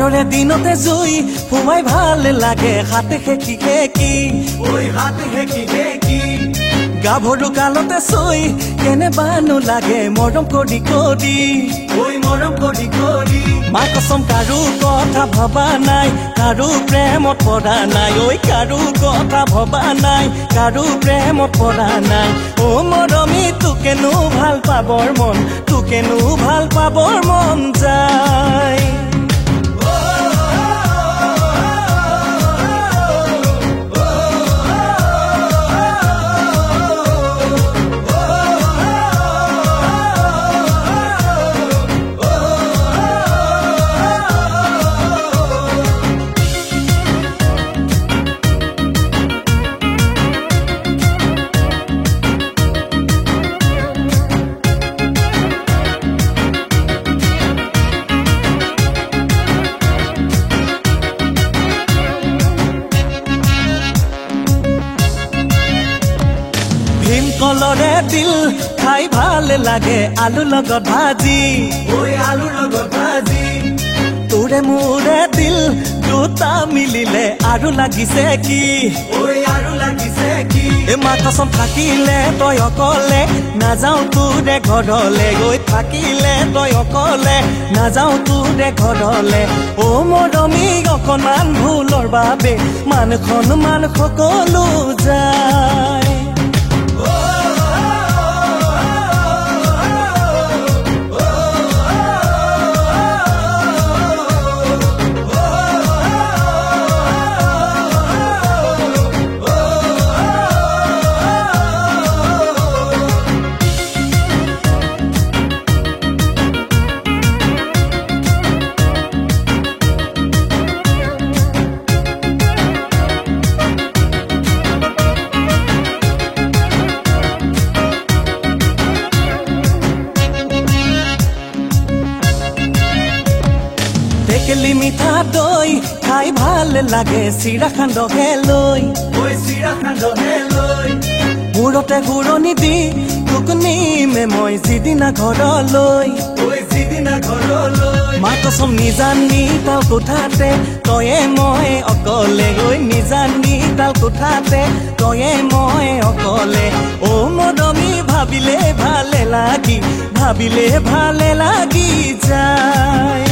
প্ৰেমৰে দিনতে জুই ফুমাই ভাল লাগে হাতে খেকি খেকি ঐ হাতে খেকি খেকি গাভৰু কালতে চুই কেনেবানো লাগে মৰম কৰি কৰি ঐ মৰম কৰি কৰি মা কসম কাৰো কথা ভবা নাই কাৰো প্ৰেমত পৰা নাই ঐ কাৰো কথা ভবা নাই কাৰো প্ৰেমত পৰা নাই ও মৰমী তোকেনো ভাল পাবৰ মন তোকেনো ভাল পাবৰ মন যায় কলৰে দিল খাই ভাল লাগে আলু লগত ভাজি ঐ আলু লগত ভাজি তোৰে মোৰে দিল দুটা মিলিলে আৰু লাগিছে কি ঐ আৰু লাগিছে কি এ মা কসম থাকিলে তই অকলে নাযাও তোৰে ঘৰলে গৈ থাকিলে তই অকলে নাযাও তোৰে ঘৰলে ও মৰমী অকণমান ভুলৰ বাবে মান সকলো যায় টেকেলি মিঠা দৈ খাই ভাল লাগে চিৰা খান্দহে লৈ ঐ চিৰা খান্দহে লৈ মূৰতে ঘূৰণি দি তোক নিমে মই যিদিনা ঘৰলৈ ঐ যিদিনা ঘৰলৈ মা কসম নিজানি তাল কোঠাতে তয়ে মই অকলে ঐ নিজানি তাল কোঠাতে তয়ে মই অকলে ও মৰমী ভাবিলে ভালে লাগি যায়